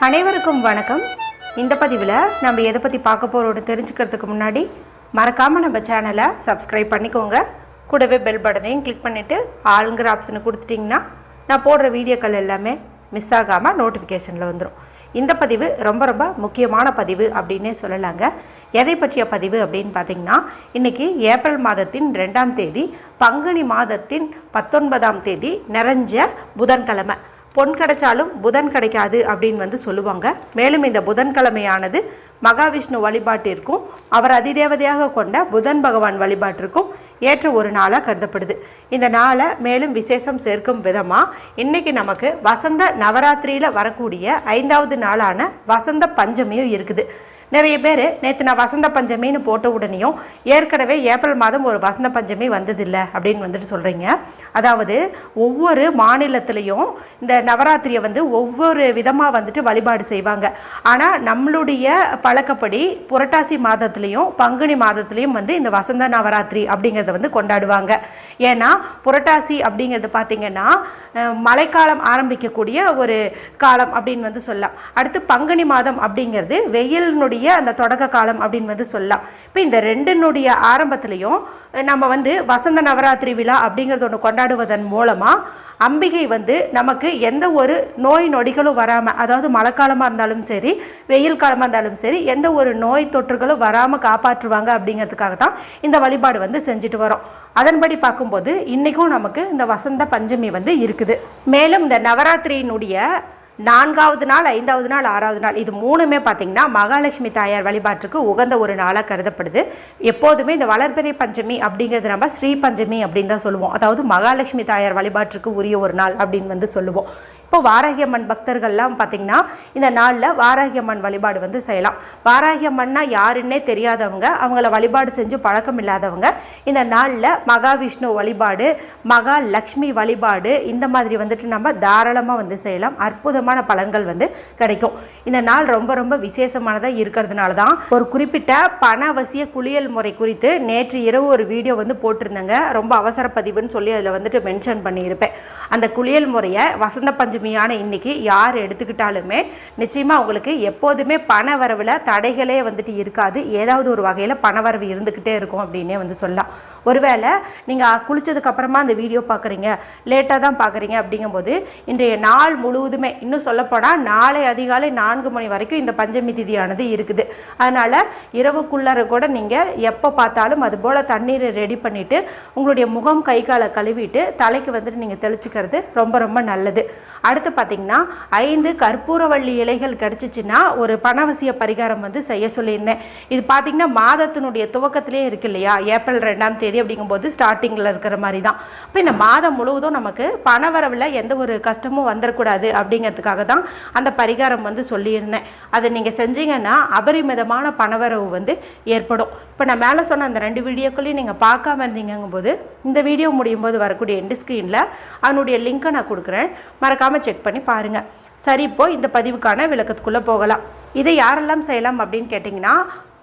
அனைவருக்கும் வணக்கம். இந்த பதிவில் நம்ம எதை பற்றி பார்க்க போகிறோன்னு தெரிஞ்சுக்கிறதுக்கு முன்னாடி மறக்காமல் நம்ம சேனலை சப்ஸ்கிரைப் பண்ணிக்கோங்க. கூடவே பெல் பட்டனையும் கிளிக் பண்ணிவிட்டு ஆளுங்கிற ஆப்ஷனை கொடுத்துட்டிங்கன்னா நான் போடுற வீடியோக்கள் எல்லாமே மிஸ் ஆகாமல் நோட்டிஃபிகேஷனில் வந்துடும். இந்த பதிவு ரொம்ப ரொம்ப முக்கியமான பதிவு அப்படின்னே சொல்லலாங்க. எதை பற்றிய பதிவு அப்படின்னு பார்த்திங்கன்னா, இன்றைக்கி ஏப்ரல் மாதத்தின் 2ஆம் தேதி, பங்குனி மாதத்தின் 19ஆம் தேதி, நிறைஞ்ச புதன்கிழமை. பொன் கிடைச்சாலும் புதன் கிடைக்காது அப்படின்னு சொல்லுவாங்க. மேலும் இந்த புதன்கிழமையானது மகாவிஷ்ணு வழிபாட்டிற்கும் அவர் அதிதேவதையாக கொண்ட புதன் பகவான் வழிபாட்டிற்கும் ஏற்ற ஒரு நாளாக கருதப்படுது. இந்த நாளை மேலும் விசேஷம் சேர்க்கும் விதமாக இன்றைக்கி நமக்கு வசந்த நவராத்திரியில் வரக்கூடிய 5ஆவது நாளான வசந்த பஞ்சமியும் இருக்குது. நிறைய பேர் நேற்று நான் வசந்த பஞ்சமின்னு போட்ட உடனேயும் ஏற்கனவே ஏப்ரல் மாதம் ஒரு வசந்த பஞ்சமி வந்ததில்லை அப்படின்னு சொல்கிறீங்க. அதாவது ஒவ்வொரு மாநிலத்திலையும் இந்த நவராத்திரியை ஒவ்வொரு விதமாக வழிபாடு செய்வாங்க. ஆனால் நம்மளுடைய பழக்கப்படி புரட்டாசி மாதத்துலேயும் பங்குனி மாதத்துலேயும் இந்த வசந்த நவராத்திரி அப்படிங்கிறத கொண்டாடுவாங்க. ஏன்னா புரட்டாசி அப்படிங்கிறது பார்த்திங்கன்னா மழைக்காலம் ஆரம்பிக்கக்கூடிய ஒரு காலம் அப்படின்னு சொல்லலாம். அடுத்து பங்குனி மாதம் அப்படிங்கிறது வெயிலினுடைய அந்த தொடக்க காலம் அப்படின்னு சொல்லலாம். இப்போ இந்த ரெண்டினுடைய ஆரம்பத்திலையும் நம்ம வசந்த நவராத்திரி விழா அப்படிங்கிறது ஒன்று கொண்டாடுவதன் மூலமாக அம்பிகை நமக்கு எந்த ஒரு நோய் நொடிகளும் வராமல், அதாவது மழைக்காலமாக இருந்தாலும் சரி வெயில் காலமாக இருந்தாலும் சரி, எந்த ஒரு நோய் தொற்றுகளும் வராமல் காப்பாற்றுவாங்க அப்படிங்கிறதுக்காக தான் இந்த வழிபாடு செஞ்சுட்டு வரோம். அதன்படி பார்க்கும்போது இன்றைக்கும் நமக்கு இந்த வசந்த பஞ்சமி இருக்குது. மேலும் இந்த நவராத்திரியினுடைய 4ஆவது நாள், 5ஆவது நாள், 6ஆவது நாள், இது மூணுமே பார்த்திங்கன்னா மகாலட்சுமி தாயார் வழிபாட்டுக்கு உகந்த ஒரு நாளாக கருதப்படுது. எப்போதுமே இந்த வளர்பிறை பஞ்சமி அப்படிங்கிறது நம்ம ஸ்ரீ பஞ்சமி அப்படின்னு தான் சொல்லுவோம். அதாவது மகாலட்சுமி தாயார் வழிபாட்டுக்கு உரிய ஒரு நாள் அப்படின்னு சொல்லுவோம். இப்போ வாராகியம்மன் பக்தர்கள்லாம் பார்த்திங்கன்னா இந்த நாளில் வாராகியம்மன் வழிபாடு செய்யலாம். வாராகியம்மன்னா யாருன்னே தெரியாதவங்க, அவங்கள வழிபாடு செஞ்சு பழக்கம் இல்லாதவங்க இந்த நாளில் மகாவிஷ்ணு வழிபாடு, மகாலட்சுமி வழிபாடு இந்த மாதிரி நம்ம தாராளமாக செய்யலாம். அற்புதமான பலன்கள் கிடைக்கும். இந்த நாள் ரொம்ப ரொம்ப விசேஷமானதாக இருக்கிறதுனால தான் ஒரு குறிப்பிட்ட பணவசிய குளியல் முறை குறித்து நேற்று இரவு ஒரு வீடியோ போட்டிருந்தேங்க. ரொம்ப அவசர பதிவுன்னு சொல்லி அதில் மென்ஷன் பண்ணியிருப்பேன். அந்த குளியல் முறையை வசந்த பஞ்சமியான இன்னைக்கு யார் எடுத்துக்கிட்டாலுமே நிச்சயமாக உங்களுக்கு எப்போதுமே பண வரவில் தடைகளே இருக்காது. ஏதாவது ஒரு வகையில் பணவரவு இருந்துக்கிட்டே இருக்கும் அப்படின்னே சொல்லலாம். ஒருவேளை நீங்கள் குளித்ததுக்கு அப்புறமா அந்த வீடியோ பார்க்குறீங்க, லேட்டாக தான் பார்க்குறீங்க அப்படிங்கும்போது இன்றைய நாள் முழுவதுமே, இன்னும் சொல்லப்போனால் நாளை அதிகாலை 4 மணி வரைக்கும் இந்த பஞ்சமி திதியானது இருக்குது. அதனால் இரவுக்குள்ளார கூட நீங்கள் எப்போ பார்த்தாலும் அதுபோல் தண்ணீரை ரெடி பண்ணிவிட்டு உங்களுடைய முகம் கை காலை கழுவிட்டு தலைக்கு நீங்கள் தெளிச்சுக்கிறது ரொம்ப ரொம்ப நல்லது. அடுத்து பார்த்திங்கன்னா 5 கற்பூரவள்ளி இலைகள் கிடச்சிச்சின்னா ஒரு பணவசிய பரிகாரம் செய்ய சொல்லியிருந்தேன். இது பார்த்திங்கன்னா மாதத்தினுடைய துவக்கத்திலே இருக்கு இல்லையா, ஏப்ரல் 2ஆம் தேதி அப்படிங்கும்போது ஸ்டார்டிங்கில் இருக்கிற மாதிரி தான். இப்போ இந்த மாதம் முழுவதும் நமக்கு பணவரவில் எந்த ஒரு கஷ்டமும் வந்துடக்கூடாது அப்படிங்கிறதுக்காக தான் அந்த பரிகாரம் சொல்லியிருந்தேன். அதை நீங்கள் செஞ்சீங்கன்னா அபரிமிதமான பணவரவு ஏற்படும். இப்போ நான் மேலே சொன்ன அந்த 2 வீடியோக்களையும் நீங்கள் பார்க்காம இருந்தீங்கும்போது இந்த வீடியோ முடியும் போது வரக்கூடிய எண்டு ஸ்க்ரீனில் அதனுடைய லிங்க்கை நான் கொடுக்குறேன், மறக்காமல் செக் பண்ணி பாருங்கள். சரி, இப்போ இந்த பதிவுக்கான விளக்கத்துக்குள்ளே போகலாம். இதை யாரெல்லாம் செய்யலாம் அப்படின்னு கேட்டிங்கன்னா,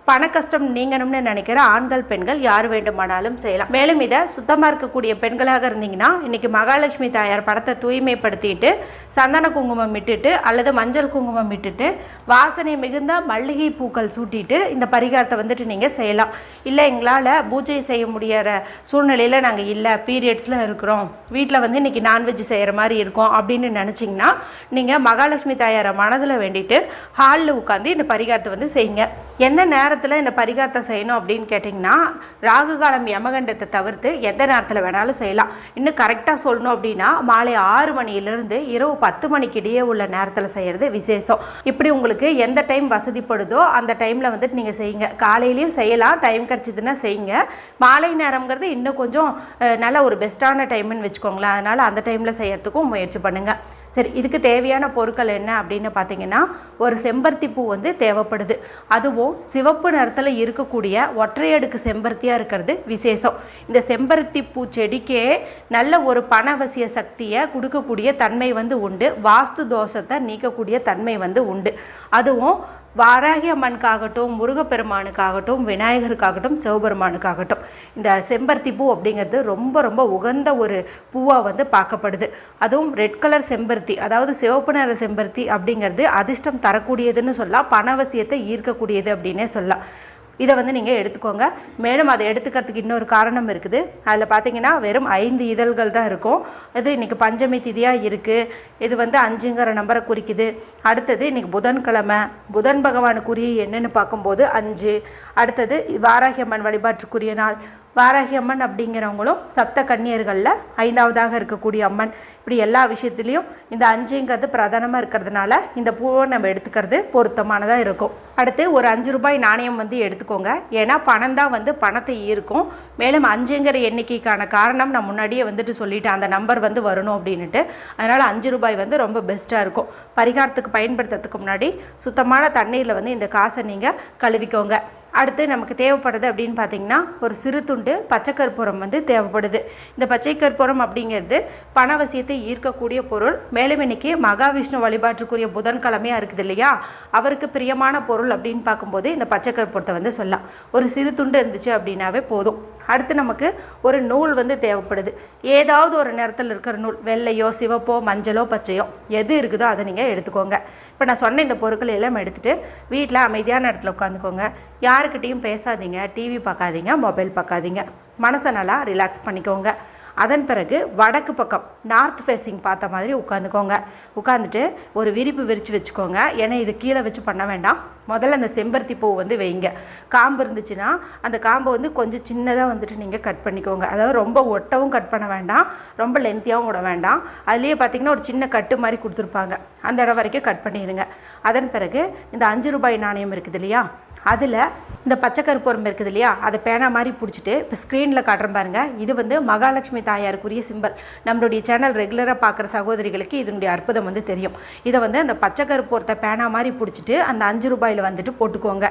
பண கஷ்டம் நீங்கணும்னு நினைக்கிற ஆண்கள் பெண்கள் யார் வேண்டுமானாலும் செய்யலாம். மேலும் இதை சுத்தமாக இருக்கக்கூடிய பெண்களாக இருந்தீங்கன்னா இன்றைக்கி மகாலட்சுமி தாயார் படத்தை தூய்மைப்படுத்திட்டு சந்தன குங்குமம் இட்டுட்டு அல்லது மஞ்சள் குங்குமம் இட்டுட்டு வாசனை மிகுந்த மல்லிகை பூக்கள் சூட்டிட்டு இந்த பரிகாரத்தை நீங்கள் செய்யலாம். இல்லை எங்களால் பூஜை செய்ய முடியாத சூழ்நிலையில் நாங்கள் இல்லை, பீரியட்ஸில் இருக்கிறோம், வீட்டில் இன்றைக்கி நான்வெஜ் செய்கிற மாதிரி இருக்கும் அப்படின்னு நினச்சிங்கன்னா நீங்கள் மகாலட்சுமி தாயாரை மனதில் வேண்டிட்டு ஹாலில் உட்காந்து இந்த பரிகாரத்தை செய்யுங்க. எந்த நேரத்தில் இந்த பரிகாரத்தை செய்யணும் அப்படின்னு கேட்டிங்கன்னா, ராகு காலம் யமகண்டத்தை தவிர்த்து எந்த நேரத்தில் வேணாலும் செய்யலாம். இன்னும் கரெக்டாக சொல்லணும் அப்படின்னா மாலை 6 மணியிலிருந்து இரவு 10 மணிக்கு இடையே உள்ள நேரத்தில் செய்கிறது விசேஷம். இப்படி உங்களுக்கு எந்த டைம் வசதிப்படுதோ அந்த டைமில் நீங்கள் செய்யுங்க. காலையிலையும் செய்யலாம், டைம் கிடச்சிதுன்னா செய்யுங்க. மாலை நேரங்கிறது இன்னும் கொஞ்சம் நல்ல ஒரு பெஸ்ட்டான டைம்னு வச்சுக்கோங்களேன். அதனால் அந்த டைமில் செய்யறதுக்கும் முயற்சி பண்ணுங்கள். சரி, இதுக்கு தேவையான பொருட்கள் என்ன அப்படின்னு பார்த்தீங்கன்னா, ஒரு செம்பருத்தி பூ தேவைப்படுது. அதுவும் சிவப்பு நிறத்தில் இருக்கக்கூடிய ஒற்றையடுக்கு செம்பருத்தியாக இருக்கிறது விசேஷம். இந்த செம்பருத்தி பூ செடிக்கே நல்ல ஒரு பணவசிய சக்தியை கொடுக்கக்கூடிய தன்மை உண்டு. வாஸ்து தோஷத்தை நீக்கக்கூடிய தன்மை உண்டு. அதுவும் வாராகி அம்மனுக்காகட்டும், முருகப்பெருமானுக்காகட்டும், விநாயகருக்காகட்டும், சிவபெருமானுக்காகட்டும் இந்த செம்பருத்தி பூ அப்படிங்கிறது ரொம்ப ரொம்ப உகந்த ஒரு பூவாக வந்து பார்க்கப்படுது. அதுவும் ரெட் கலர் செம்பருத்தி, அதாவது சிவப்பு நிற செம்பருத்தி அப்படிங்கிறது அதிர்ஷ்டம் தரக்கூடியதுன்னு சொல்லலாம், பணவசியத்தை ஈர்க்கக்கூடியது அப்படின்னே சொல்லலாம். இதை வந்து நீங்கள் எடுத்துக்கோங்க. மேலும் அதை எடுத்துக்கிறதுக்கு இன்னொரு காரணம் இருக்குது. அதில் பார்த்தீங்கன்னா வெறும் 5 இதழ்கள் தான் இருக்கும். இது இன்றைக்கி பஞ்சமி திதியாக இருக்குது. இது வந்து 5ங்கிற நம்பரை குறிக்குது. அடுத்தது இன்றைக்கி புதன்கிழமை, புதன் பகவானுக்குரிய என்னென்னு பார்க்கும்போது 5. அடுத்தது வாராகி அம்மன் வழிபாட்டுக்குரிய நாள். வாராகி அம்மன் அப்படிங்கிறவங்களும் சப்த கன்னியர்களில் 5வதாக இருக்கக்கூடிய அம்மன். இப்படி எல்லா விஷயத்துலேயும் இந்த 5ங்கிறது பிரதானமாக இருக்கிறதுனால இந்த பூவை நம்ம எடுத்துக்கிறது பொருத்தமானதாக இருக்கும். அடுத்து ஒரு 5 ரூபாய் நாணயம் வந்து எடுத்துக்கோங்க. ஏன்னா பணம் தான் வந்து பணத்தை ஈர்க்கும். மேலும் 5ங்கிற எண்ணிக்கைக்கான காரணம் நான் முன்னாடியே வந்துட்டு சொல்லிட்டேன், அந்த நம்பர் வந்து வரணும் அப்படின்ட்டு. அதனால் 5 ரூபாய் வந்து ரொம்ப பெஸ்ட்டாக இருக்கும். பரிகாரத்துக்கு பயன்படுத்துறதுக்கு முன்னாடி சுத்தமான தண்ணீரில் வந்து இந்த காசை நீங்கள் கழுவிக்கோங்க. அடுத்து நமக்கு தேவைப்படுது அப்படின்னு பார்த்தீங்கன்னா ஒரு சிறு துண்டு பச்சை கற்பூரம் வந்து தேவைப்படுது. இந்த பச்சை கற்பூரம் அப்படிங்கிறது பணவசியத்தை ஈர்க்கக்கூடிய பொருள். மேலும் இன்னைக்கு மகாவிஷ்ணு வழிபாட்டுக்குரிய புதன்கிழமையாக இருக்குது இல்லையா, அவருக்கு பிரியமான பொருள் அப்படின்னு பார்க்கும்போது இந்த பச்சை கற்பூரத்தை வந்து சொல்லலாம். ஒரு சிறு துண்டு இருந்துச்சு அப்படின்னாவே போதும். அடுத்து நமக்கு ஒரு நூல் வந்து தேவைப்படுது. ஏதாவது ஒரு நிறத்தில் இருக்கிற நூல், வெள்ளையோ சிவப்போ மஞ்சளோ பச்சையோ எது இருக்குதோ அதை நீங்கள் எடுத்துக்கோங்க. இப்போ நான் சொன்ன இந்த பொருட்கள் எல்லாம் எடுத்துகிட்டு வீட்டில் அமைதியான இடத்துல உட்காந்துக்கோங்க. யாருக்கிட்டையும் பேசாதீங்க, டிவி பார்க்காதீங்க, மொபைல் பார்க்காதீங்க. மனசை நல்லா ரிலாக்ஸ் பண்ணிக்கோங்க. அதன் பிறகு வடக்கு பக்கம் நார்த் ஃபேஸிங் பார்த்த மாதிரி உட்காந்துக்கோங்க. உட்காந்துட்டு ஒரு விரிப்பு விரித்து வச்சுக்கோங்க. ஏன்னா இது கீழே வச்சு பண்ண வேண்டாம். முதல்ல அந்த செம்பருத்தி பூ வந்து வைங்க. காம்பு இருந்துச்சுன்னா அந்த காம்பை வந்து கொஞ்சம் சின்னதாக வந்துட்டு நீங்கள் கட் பண்ணிக்கோங்க. அதாவது ரொம்ப ஒட்டவும் கட் பண்ண வேண்டாம், ரொம்ப லென்த்தியாகவும் விட வேண்டாம். அதுலேயே பார்த்திங்கன்னா ஒரு சின்ன கட்டு மாதிரி கொடுத்துருப்பாங்க, அந்த இடம் வரைக்கும் கட் பண்ணிடுங்க. அதன் பிறகு இந்த 5 ரூபாய் நாணயம் இருக்குது இல்லையா, அதில் இந்த பச்சை கற்பூரம் இருக்குது இல்லையா, அதை பேனா மாதிரி பிடிச்சிட்டு இப்போ ஸ்க்ரீனில் காட்டுறேன் பாருங்கள். இது வந்து மகாலட்சுமி தாயாருக்குரிய சிம்பல். நம்மளுடைய சேனல் ரெகுலராக பார்க்குற சகோதரிகளுக்கு இதனுடைய அற்புதம் வந்து தெரியும். இதை வந்து அந்த பச்சை கற்பூரத்தை பேனா மாதிரி பிடிச்சிட்டு அந்த 5 ரூபாயில் வந்துட்டு போட்டுக்கோங்க.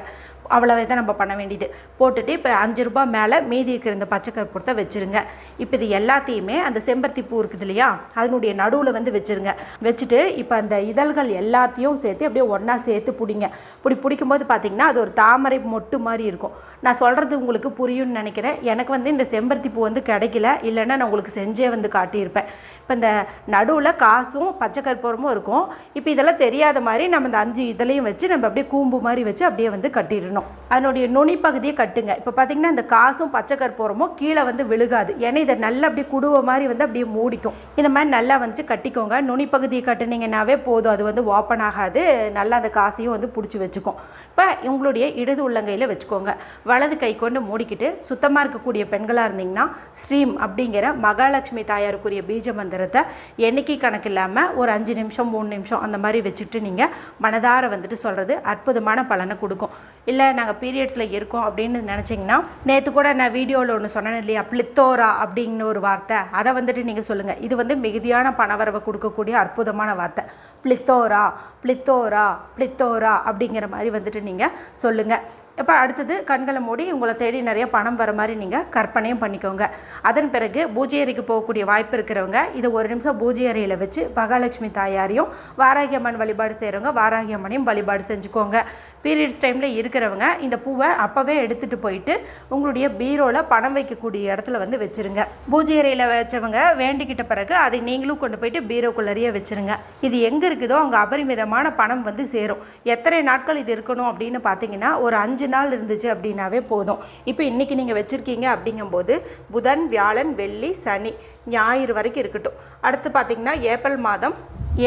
அவ்வளோவே தான் நம்ம பண்ண வேண்டியது. போட்டுட்டு இப்போ 5 ரூபாய் மேலே மீதி இருக்கிற இந்த பச்சை கற்பூரத்தை வச்சுருங்க. இப்போ இது எல்லாத்தையுமே அந்த செம்பருத்தி பூ இருக்குது இல்லையா, அதனுடைய நடுவில் வந்து வச்சுருங்க. வச்சுட்டு இப்போ அந்த இதழ்கள் எல்லாத்தையும் சேர்த்து அப்படியே ஒன்றா சேர்த்து பிடிங்க. பிடிக்கும்போது பார்த்திங்கன்னா அது ஒரு தாமரை மொட்டு மாதிரி இருக்கும். நான் சொல்கிறது உங்களுக்கு புரியும்னு நினைக்கிறேன். எனக்கு வந்து இந்த செம்பருத்தி பூ வந்து கிடைக்கல, இல்லைன்னா நான் உங்களுக்கு செஞ்சே வந்து காட்டியிருப்பேன். இப்போ இந்த நடுவில் காசும் பச்சை கற்பூரமும் இருக்கும். இப்போ இதெல்லாம் தெரியாத மாதிரி நம்ம இந்த 5 இதழையும் வச்சு நம்ம அப்படியே கூம்பு மாதிரி வச்சு அப்படியே வந்து கட்டிடணும். அதனுடைய நுனி பகுதியை கட்டுங்க. இப்போ பார்த்திங்கன்னா இந்த காசும் பச்சை கற்பூரமும் கீழே வந்து விழுகாது. ஏன்னா இதை நல்லா அப்படியே குடுவை மாதிரி வந்து அப்படியே மூடிக்கும். இந்த மாதிரி நல்லா வந்துட்டு கட்டிக்கோங்க. நுனி பகுதியை கட்டுனீங்கன்னாவே போதும், அது வந்து ஓப்பன் ஆகாது. நல்லா அந்த காசையும் வந்து பிடிச்சி வச்சுக்கும். இப்போ உங்களுடைய இடது உள்ளங்கையில் வச்சுக்கோங்க. வலது கை கொண்டு மூடிக்கிட்டு சுத்தமாக இருக்கக்கூடிய பெண்களாக இருந்தீங்கன்னா ஸ்ரீம் அப்படிங்கிற மகாலட்சுமி தாயாருக்குரிய பீஜ மந்திரத்தை எண்ணிக்கை கணக்கு இல்லாமல் ஒரு 5 நிமிஷம் 3 நிமிஷம் அந்த மாதிரி வச்சுட்டு நீங்கள் மனதார வந்துட்டு சொல்கிறது அற்புதமான பலனை கொடுக்கும். இல்லை நாங்கள் பீரியட்ஸில் இருக்கோம் அப்படின்னு நினச்சிங்கன்னா, நேற்று கூட நான் வீடியோவில் ஒன்று சொன்னேன் இல்லையா, பிளித்தோரா அப்படிங்கிற ஒரு வார்த்தை, அதை வந்துட்டு நீங்கள் சொல்லுங்கள். இது வந்து மிகுதியான பணவரவை கொடுக்கக்கூடிய அற்புதமான வார்த்தை. பிளித்தோரா பிளித்தோரா பிளித்தோரா அப்படிங்கிற மாதிரி வந்துட்டு நீங்கள் சொல்லுங்கள். இப்போ அடுத்தது கண்களை மூடி உங்களை தேடி நிறைய பணம் வர மாதிரி நீங்கள் கற்பனையும் பண்ணிக்கோங்க. அதன் பிறகு பூஜை அறைக்கு போகக்கூடிய வாய்ப்பு இருக்கிறவங்க இதை 1 நிமிஷம் பூஜை அறையில் வச்சு மகாலட்சுமி தாயாரையும் வாராகி அம்மன் வழிபாடு செய்கிறவங்க வாராகி அம்மனையும் வழிபாடு செஞ்சுக்கோங்க. பீரியட்ஸ் டைமில் இருக்கிறவங்க இந்த பூவை அப்போவே எடுத்துகிட்டு போயிட்டு உங்களுடைய பீரோவில் பணம் வைக்கக்கூடிய இடத்துல வந்து வச்சுருங்க. பூஜை அறையில் வச்சவங்க வேண்டிக்கிட்ட பிறகு அதை நீங்களும் கொண்டு போயிட்டு பீரோக்குள்ளேயே வச்சுருங்க. இது எங்கே இருக்குதோ அங்கே அபரிமிதமான பணம் வந்து சேரும். எத்தனை நாட்கள் இது இருக்கணும் அப்படின்னு பார்த்தீங்கன்னா ஒரு 5 நாள் இருந்துச்சு அப்படின்னாவே போதும். இப்போ இன்றைக்கி நீங்கள் வச்சுருக்கீங்க அப்படிங்கும்போது புதன், வியாழன், வெள்ளி, சனி, ஞாயிறு வரைக்கும் இருக்கட்டும். அடுத்து பார்த்திங்கன்னா ஏப்ரல் மாதம்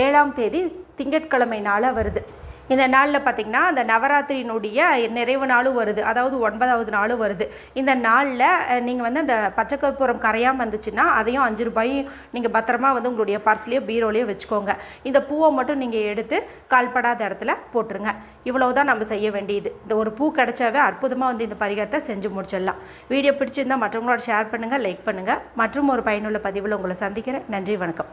7ஆம் தேதி திங்கட்கிழமை நாளாக வருது. இந்த நாளில் பார்த்திங்கன்னா அந்த நவராத்திரியினுடைய நிறைவு நாளும் வருது, அதாவது 9வது நாளும் வருது. இந்த நாளில் நீங்கள் வந்து அந்த பச்சை கற்பூரம் கரையாமல் வந்துச்சுன்னா அதையும் 5 ரூபாய் நீங்கள் பத்திரமா வந்து உங்களுடைய பர்ஸ்லேயோ பீரோலையோ வச்சுக்கோங்க. இந்த பூவை மட்டும் நீங்கள் எடுத்து கால்படாத இடத்துல போட்டுருங்க. இவ்வளவுதான் நம்ம செய்ய வேண்டியது. இந்த ஒரு பூ கிடைச்சாவே அற்புதமாக வந்து இந்த பரிகாரத்தை செஞ்சு முடிச்சிடலாம். வீடியோ பிடிச்சிருந்தால் மற்றவங்களோட ஷேர் பண்ணுங்கள், லைக் பண்ணுங்கள். மற்றும் ஒரு பயனுள்ள பதிவில் உங்களை சந்திக்கிறேன். நன்றி, வணக்கம்.